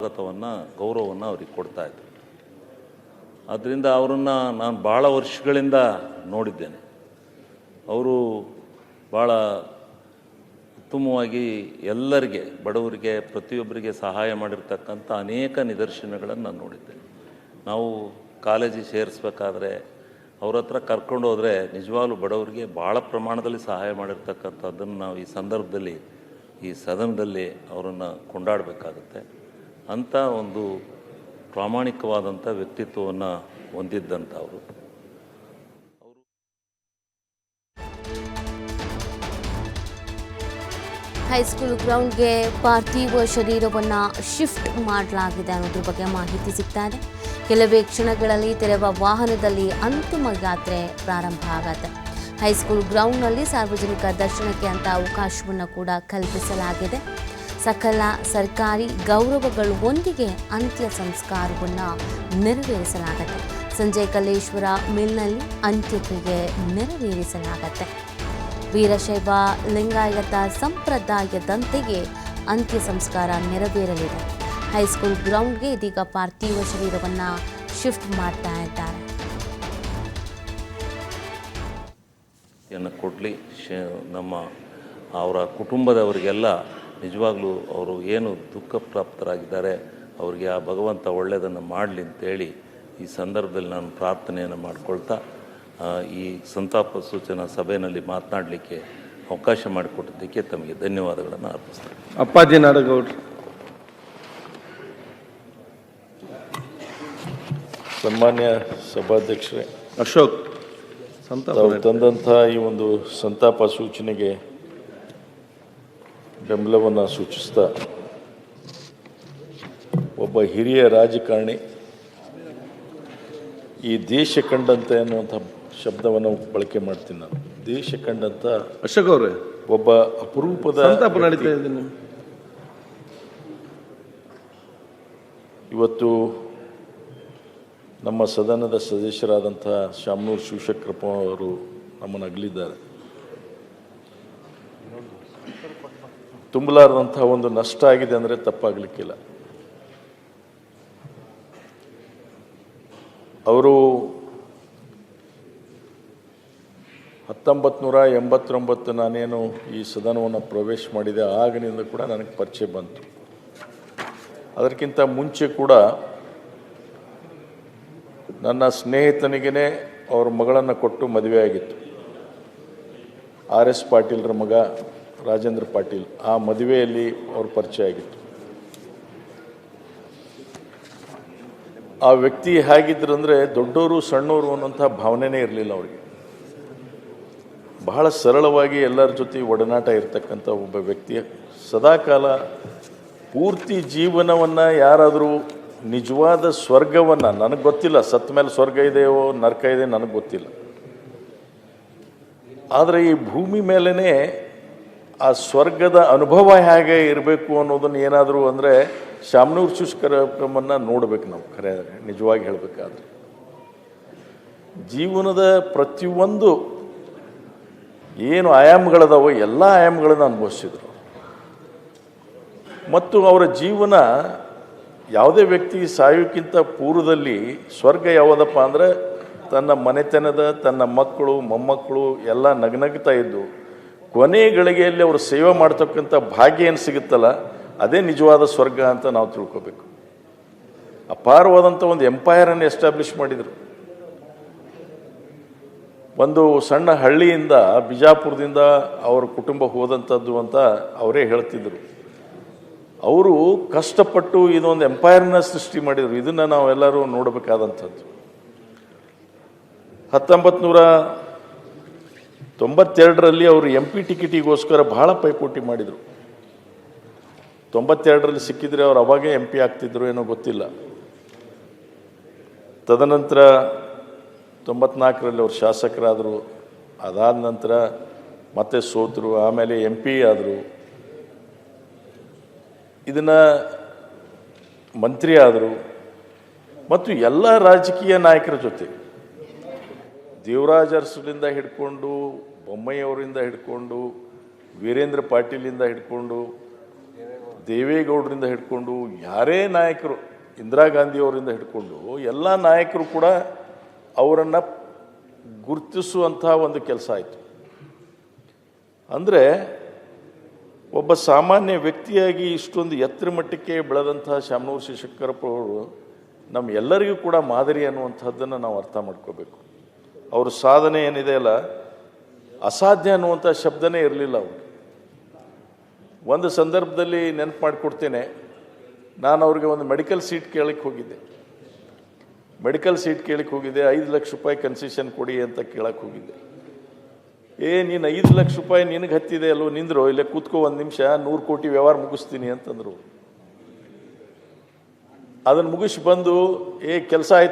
ಸ್ವಾಗತವನ್ನು ಗೌರವವನ್ನು ಅವ್ರಿಗೆ ಕೊಡ್ತಾಯಿದ್ರು. ಆದ್ದರಿಂದ ಅವರನ್ನು ನಾನು ಭಾಳ ವರ್ಷಗಳಿಂದ ನೋಡಿದ್ದೇನೆ. ಅವರು ಭಾಳ ಉತ್ತಮವಾಗಿ ಎಲ್ಲರಿಗೆ, ಬಡವರಿಗೆ, ಪ್ರತಿಯೊಬ್ಬರಿಗೆ ಸಹಾಯ ಮಾಡಿರ್ತಕ್ಕಂಥ ಅನೇಕ ನಿದರ್ಶನಗಳನ್ನು ನಾನು ನೋಡಿದ್ದೇನೆ. ನಾವು ಕಾಲೇಜಿಗೆ ಸೇರಿಸ್ಬೇಕಾದ್ರೆ ಅವ್ರ ಹತ್ರ ಕರ್ಕೊಂಡು ಹೋದರೆ ನಿಜವಾಗ್ಲೂ ಬಡವರಿಗೆ ಭಾಳ ಪ್ರಮಾಣದಲ್ಲಿ ಸಹಾಯ ಮಾಡಿರ್ತಕ್ಕಂಥದ್ದನ್ನು ನಾವು ಈ ಸಂದರ್ಭದಲ್ಲಿ, ಈ ಸದನದಲ್ಲಿ ಅವರನ್ನು ಕೊಂಡಾಡಬೇಕಾಗುತ್ತೆ. ಅಂಥ ಒಂದು ಪ್ರಾಮಾಣಿಕವಾದಂಥ ವ್ಯಕ್ತಿತ್ವವನ್ನು ಹೊಂದಿದ್ದಂಥವರು. ಹೈಸ್ಕೂಲ್ ಗ್ರೌಂಡ್ಗೆ ಪಾರ್ಥಿವ ಶರೀರವನ್ನು ಶಿಫ್ಟ್ ಮಾಡಲಾಗಿದೆ ಅನ್ನೋದ್ರ ಬಗ್ಗೆ ಮಾಹಿತಿ ಸಿಗ್ತಾ ಇದೆ. ಕೆಲವೇ ಕ್ಷಣಗಳಲ್ಲಿ ತೆರವ ವಾಹನದಲ್ಲಿ ಅಂತಿಮ ಯಾತ್ರೆ ಪ್ರಾರಂಭ ಆಗುತ್ತೆ. ಹೈಸ್ಕೂಲ್ ಗ್ರೌಂಡ್ನಲ್ಲಿ ಸಾರ್ವಜನಿಕ ದರ್ಶನಕ್ಕೆ ಅಂತ ಅವಕಾಶವನ್ನು ಕೂಡ ಕಲ್ಪಿಸಲಾಗಿದೆ. ಸಕಲ ಸರ್ಕಾರಿ ಗೌರವಗಳೊಂದಿಗೆ ಅಂತ್ಯ ಸಂಸ್ಕಾರವನ್ನು ನೆರವೇರಿಸಲಾಗುತ್ತೆ. ಸಂಜೆ ಕಲ್ಲೇಶ್ವರ ಮಿಲ್ನಲ್ಲಿ ಅಂತ್ಯಕ್ರಿಯೆ ನೆರವೇರಿಸಲಾಗುತ್ತೆ. ವೀರಶೈವ ಲಿಂಗಾಯತ ಸಂಪ್ರದಾಯದಂತೆಯೇ ಅಂತ್ಯ ಸಂಸ್ಕಾರ ನೆರವೇರಲಿದೆ. ಹೈಸ್ಕೂಲ್ ಗ್ರೌಂಡ್ಗೆ ಇದೀಗ ಪಾರ್ಥಿವ ಶರೀರವನ್ನು ಶಿಫ್ಟ್ ಮಾಡ್ತಾ ಇದ್ದಾರೆ. ಕೊಡಲಿ ನಮ್ಮ ಅವರ ಕುಟುಂಬದವರಿಗೆಲ್ಲ ನಿಜವಾಗ್ಲೂ ಅವರು ಏನು ದುಃಖ ಪ್ರಾಪ್ತರಾಗಿದ್ದಾರೆ ಅವರಿಗೆ ಆ ಭಗವಂತ ಒಳ್ಳೆಯದನ್ನು ಮಾಡಲಿ ಅಂತೇಳಿ ಈ ಸಂದರ್ಭದಲ್ಲಿ ನಾನು ಪ್ರಾರ್ಥನೆಯನ್ನು ಮಾಡಿಕೊಳ್ತಾ ಈ ಸಂತಾಪ ಸೂಚನಾ ಸಭೆಯಲ್ಲಿ ಮಾತನಾಡಲಿಕ್ಕೆ ಅವಕಾಶ ಮಾಡಿಕೊಟ್ಟಿದ್ದಕ್ಕೆ ತಮಗೆ ಧನ್ಯವಾದಗಳನ್ನು ಅರ್ಪಿಸ್ತೇನೆ. ಅಪ್ಪಾಜಿ ನಾಡಗೌಡ್ರು. ಸನ್ಮಾನ್ಯ ಸಭಾಧ್ಯಕ್ಷರೇ, ಅಶೋಕ್ ತಾವು ತಂದಂಥ ಈ ಒಂದು ಸಂತಾಪ ಸೂಚನೆಗೆ ಬೆಂಬಲವನ್ನು ಸೂಚಿಸ್ತಾ, ಒಬ್ಬ ಹಿರಿಯ ರಾಜಕಾರಣಿ, ಈ ದೇಶ ಕಂಡಂತೆ ಅನ್ನುವಂಥ ಶಬ್ದವನ್ನು ಬಳಕೆ ಮಾಡ್ತೀನಿ ನಾನು. ದೇಶ ಕಂಡಂಥ ಅಶೋಕ್ ಅವರೇ, ಒಬ್ಬ ಅಪರೂಪದ ಸಂತಾಪ ನಡೀತಾ ಇದ್ದೀನಿ. ಇವತ್ತು ನಮ್ಮ ಸದನದ ಸದಸ್ಯರಾದಂಥ ಶಾಮನೂರು ಶಿವಶಂಕರಪ್ಪ ಅವರು ನಮ್ಮನ್ನು ಅಗಲಿದ್ದಾರೆ. ತುಂಬಲಾರದಂಥ ಒಂದು ನಷ್ಟ ಆಗಿದೆ ಅಂದರೆ ತಪ್ಪಾಗಲಿಕ್ಕಿಲ್ಲ. ಅವರು 1989 ನಾನೇನು ಈ ಸದನವನ್ನು ಪ್ರವೇಶ ಮಾಡಿದೆ ಆಗಿನಿಂದ ಕೂಡ ನನಗೆ ಪರಿಚಯ ಬಂತು. ಅದಕ್ಕಿಂತ ಮುಂಚೆ ಕೂಡ ನನ್ನ ಸ್ನೇಹಿತನಿಗೇ ಅವ್ರ ಮಗಳನ್ನು ಕೊಟ್ಟು ಮದುವೆ ಆಗಿತ್ತು. RS ಪಾಟೀಲ್ರ ಮಗ ರಾಜೇಂದ್ರ ಪಾಟೀಲ್, ಆ ಮದುವೆಯಲ್ಲಿ ಅವ್ರ ಪರಿಚಯ ಆಗಿತ್ತು. ಆ ವ್ಯಕ್ತಿ ಹೇಗಿದ್ರು ಅಂದರೆ ದೊಡ್ಡವರು ಸಣ್ಣವರು ಅನ್ನೋಂಥ ಭಾವನೆನೇ ಇರಲಿಲ್ಲ ಅವ್ರಿಗೆ. ಬಹಳ ಸರಳವಾಗಿ ಎಲ್ಲರ ಜೊತೆ ಒಡನಾಟ ಇರತಕ್ಕಂಥ ಒಬ್ಬ ವ್ಯಕ್ತಿ. ಸದಾಕಾಲ ಪೂರ್ತಿ ಜೀವನವನ್ನು ಯಾರಾದರೂ ನಿಜವಾದ ಸ್ವರ್ಗವನ್ನು, ನನಗೆ ಗೊತ್ತಿಲ್ಲ ಸತ್ತ ಮೇಲೆ ಸ್ವರ್ಗ ಇದೆಯೋ ನರಕ ಇದೆ ನನಗೆ ಗೊತ್ತಿಲ್ಲ, ಆದರೆ ಈ ಭೂಮಿ ಮೇಲೇ ಆ ಸ್ವರ್ಗದ ಅನುಭವ ಹೇಗೆ ಇರಬೇಕು ಅನ್ನೋದನ್ನು ಏನಾದರೂ ಅಂದರೆ ಶಾಮನೂರು ಶಿವಶಂಕರಪ್ಪನನ್ನು ನೋಡ್ಬೇಕು ನಾವು. ಖರೆ ನಿಜವಾಗಿ ಹೇಳಬೇಕಾದ್ರೆ ಜೀವನದ ಪ್ರತಿಯೊಂದು ಏನು ಆಯಾಮಗಳದಾವೋ ಎಲ್ಲ ಆಯಾಮಗಳನ್ನು ಅನುಭವಿಸಿದ್ರು. ಮತ್ತು ಅವರ ಜೀವನ ಯಾವುದೇ ವ್ಯಕ್ತಿ ಸಾಯೋಕ್ಕಿಂತ ಪೂರ್ವದಲ್ಲಿ ಸ್ವರ್ಗ ಯಾವುದಪ್ಪ ಅಂದರೆ ತನ್ನ ಮನೆತನದ, ತನ್ನ ಮಕ್ಕಳು ಮೊಮ್ಮಕ್ಕಳು ಎಲ್ಲ ನಗ್ನಗ್ತಾ ಇದ್ದು ಕೊನೆ ಗಳಿಗೆಯಲ್ಲಿ ಅವರು ಸೇವೆ ಮಾಡ್ತಕ್ಕಂಥ ಭಾಗ್ಯ ಏನು ಸಿಗುತ್ತಲ್ಲ ಅದೇ ನಿಜವಾದ ಸ್ವರ್ಗ ಅಂತ ನಾವು ತಿಳ್ಕೊಬೇಕು. ಅಪಾರವಾದಂಥ ಒಂದು ಎಂಪೈರನ್ನು ಎಸ್ಟಾಬ್ಲಿಷ್ ಮಾಡಿದರು. ಒಂದು ಸಣ್ಣ ಹಳ್ಳಿಯಿಂದ ಬಿಜಾಪುರದಿಂದ ಅವ್ರ ಕುಟುಂಬ ಹೋದಂಥದ್ದು ಅಂತ ಅವರೇ ಹೇಳ್ತಿದ್ರು. ಅವರು ಕಷ್ಟಪಟ್ಟು ಇದೊಂದು ಎಂಪೈರ್ನ ಸೃಷ್ಟಿ ಮಾಡಿದರು. ಇದನ್ನು ನಾವೆಲ್ಲರೂ ನೋಡಬೇಕಾದಂಥದ್ದು. 1992ರಲ್ಲಿ ಅವರು MP ಟಿಕೆಟಿಗೋಸ್ಕರ ಬಹಳ ಪೈಪೋಟಿ ಮಾಡಿದರು. 92ರಲ್ಲಿ ಸಿಕ್ಕಿದ್ರೆ ಅವ್ರು ಅವಾಗೇ MP ಆಗ್ತಿದ್ರು ಏನೋ ಗೊತ್ತಿಲ್ಲ. ತದನಂತರ 94ರಲ್ಲಿ ಅವರು ಶಾಸಕರಾದರು. ಅದಾದ ನಂತರ ಮತ್ತೆ ಸೋತರು, ಆಮೇಲೆ MP ಆದರು. ಇದನ್ನು ಮಂತ್ರಿ ಆದರು. ಮತ್ತು ಎಲ್ಲ ರಾಜಕೀಯ ನಾಯಕರ ಜೊತೆ ದೇವರಾಜ ಅರಸುಲಿಂದ ಹಿಡ್ಕೊಂಡು, ಬೊಮ್ಮಾಯಿಯವರಿಂದ ಹಿಡ್ಕೊಂಡು, ವೀರೇಂದ್ರ ಪಾಟೀಲಿಂದ ಹಿಡ್ಕೊಂಡು ದೇವೇಗೌಡರಿಂದ ಹಿಡ್ಕೊಂಡು ಯಾರೇ ನಾಯಕರು, ಇಂದಿರಾ ಗಾಂಧಿಯವರಿಂದ ಹಿಡ್ಕೊಂಡು ಎಲ್ಲ ನಾಯಕರು ಕೂಡ ಅವರನ್ನು ಗುರುತಿಸುವಂಥ ಒಂದು ಕೆಲಸ ಆಯಿತು. ಅಂದರೆ ಒಬ್ಬ ಸಾಮಾನ್ಯ ವ್ಯಕ್ತಿಯಾಗಿ ಇಷ್ಟೊಂದು ಎತ್ತರ ಮಟ್ಟಕ್ಕೆ ಬೆಳೆದಂಥ ಶಾಮನೂರು ಶಿವಶಂಕರಪ್ಪ ಅವರು ನಮ್ಮ ಎಲ್ಲರಿಗೂ ಕೂಡ ಮಾದರಿ ಅನ್ನುವಂಥದ್ದನ್ನು ನಾವು ಅರ್ಥ ಮಾಡ್ಕೋಬೇಕು. ಅವ್ರ ಸಾಧನೆ ಏನಿದೆ ಅಲ್ಲ, ಅಸಾಧ್ಯ ಅನ್ನುವಂಥ ಶಬ್ದನೇ ಇರಲಿಲ್ಲ ಅವರು. ಒಂದು ಸಂದರ್ಭದಲ್ಲಿ ನೆನಪು ಮಾಡಿಕೊಡ್ತೇನೆ, ನಾನು ಅವ್ರಿಗೆ ಒಂದು ಮೆಡಿಕಲ್ ಸೀಟ್ ಕೇಳಕ್ಕೆ ಹೋಗಿದ್ದೆ. 5 ಲಕ್ಷ ರೂಪಾಯಿ ಕನ್ಸೆಷನ್ ಕೊಡಿ ಅಂತ ಕೇಳಕ್ಕೆ ಹೋಗಿದ್ದೆ. ನೀನು 5 ಲಕ್ಷ ರೂಪಾಯಿ ನಿನಗೆ ಹತ್ತಿದೆ ಅಲ್ಲೋ, ನಿಂದ್ರು ಇಲ್ಲೇ ಕೂತ್ಕೋ ಒಂದು ನಿಮಿಷ, 100 ಕೋಟಿ ವ್ಯವಹಾರ ಮುಗಿಸ್ತೀನಿ ಅಂತಂದರು. ಅದನ್ನು ಮುಗಿಸಿ ಬಂದು ಕೆಲಸ ಆಯ್ತು